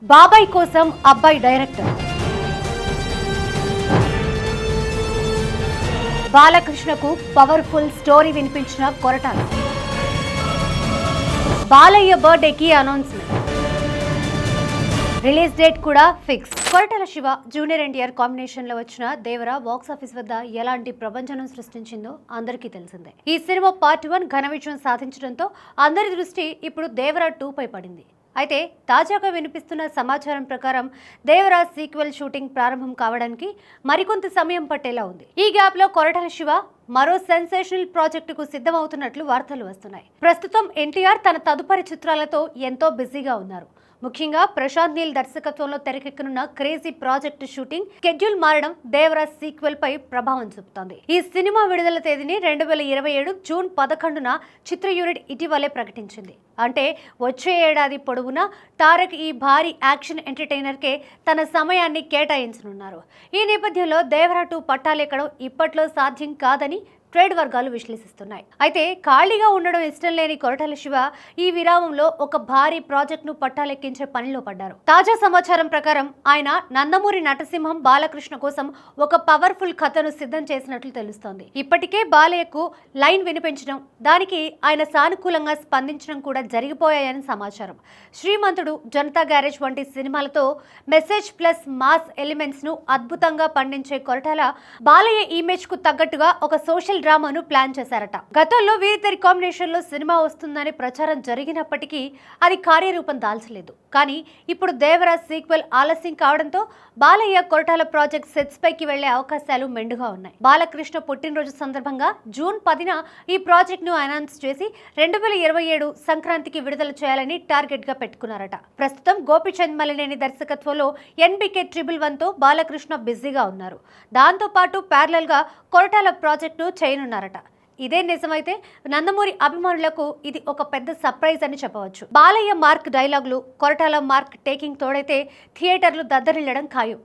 బాబాయ్ కోసం అబ్బాయి డైరెక్టర్ బాలకృష్ణకు పవర్ఫుల్ స్టోరీ వినిపించిన కొరటాల. బాలయ్య బర్త్డేకి అనౌన్స్మెంట్, రిలీజ్ డేట్ కూడా fix. Koratala Shiva junior NTR combination లో వచ్చిన దేవర బాక్స్ ఆఫీస్ వద్ద ఎలాంటి ప్రభంజనం సృష్టించిందో అందరికీ తెలిసిందే. ఈ సినిమా పార్ట్ 1 ఘన విజయం సాధించడంతో అందరి దృష్టి ఇప్పుడు దేవర 2 పై పడింది. అయితే తాజాగా వినిపిస్తున్న సమాచారం ప్రకారం దేవర సీక్వెల్ షూటింగ్ ప్రారంభం కావడానికి మరికొంత సమయం పట్టేలా ఉంది. ఈ గ్యాప్ లో కొరటాల శివ మరో సెన్సేషనల్ ప్రాజెక్టుకు సిద్ధమవుతున్నట్లు వార్తలు వస్తున్నాయి. ప్రస్తుతం ఎన్టీఆర్ తన తదుపరి చిత్రాలతో ఎంతో బిజీగా ఉన్నారు. ముఖ్యంగా ప్రశాంత్ నీల్ దర్శకత్వంలో తెరకెక్కనున్న క్రేజీ ప్రాజెక్టు షూటింగ్ షెడ్యూల్ మారడం దేవర సీక్వెల్ పై ప్రభావం చూపుతోంది. ఈ సినిమా విడుదల తేదీని 2027 జూన్ 11న చిత్ర యూనిట్ ఇటీవలే ప్రకటించింది. అంటే వచ్చే ఏడాది పొడవునా తారక్ ఈ భారీ యాక్షన్ ఎంటర్టైనర్ కే తన సమయాన్ని కేటాయించనున్నారు. ఈ నేపథ్యంలో దేవర 2 పట్టాలెక్కడం ఇప్పట్లో సాధ్యం కాదని ట్రేడ్ వర్గాలు విశ్లేషిస్తున్నాయి. అయితే ఖాళీగా ఉండడం ఇష్టం లేని కొరటాల శివ ఈ విరామంలో ఒక భారీ ప్రాజెక్టును పట్టాలెక్కించే పనిలో పడ్డారు. తాజా సమాచారం ప్రకారం ఆయన నందమూరి నటసింహం బాలకృష్ణ కోసం ఒక పవర్ఫుల్ కథను సిద్ధం చేసినట్లు తెలుస్తోంది. ఇప్పటికే బాలయ్యకు లైన్ వినిపించడం, దానికి ఆయన సానుకూలంగా స్పందించడం కూడా జరిగిపోయాయని సమాచారం. శ్రీమంతుడు, జనతా గ్యారేజ్ వంటి సినిమాలతో మెసేజ్ ప్లస్ మాస్ ఎలిమెంట్స్ ను అద్భుతంగా పండించే కొరటాల బాలయ్య ఇమేజ్ కు తగ్గట్టుగా ఒక సోషల్ డ్రామాను ప్లాన్ చేశారట. గతంలో వీరిద్దరి కాంబినేషన్ లో సినిమా వస్తుందని ప్రచారం జరిగినప్పటికీ అది కార్యరూపం దాల్చలేదు. కానీ ఇప్పుడు దేవర సీక్వెల్ ఆలస్యం కావడంతో బాలయ్య కొరటాల ప్రాజెక్ట్ సెట్స్ పైకి వెళ్లే అవకాశాలు మెండుగా ఉన్నాయి. బాలకృష్ణ పుట్టినరోజు సందర్భంగా జూన్ 10న ఈ ప్రాజెక్ట్ ను అనౌన్స్ చేసి 2027 సంక్రాంతికి విడుదల చేయాలని టార్గెట్ గా పెట్టుకున్నారట. ప్రస్తుతం గోపిచంద్ మలినేని దర్శకత్వంలో NBK 111 తో బాలకృష్ణ బిజీగా ఉన్నారు. దాంతో పాటు ప్యారలల్ గా కొరటాల ప్రాజెక్ట్ ను చేయనున్నారట. ఇదే నిజమైతే నందమూరి అభిమానులకు ఇది ఒక పెద్ద సర్ప్రైజ్ అని చెప్పవచ్చు. బాలయ్య మార్క్ డైలాగులు, కొరటాల మార్క్ టేకింగ్ తోడైతే థియేటర్లు దద్దరిల్లడం ఖాయం.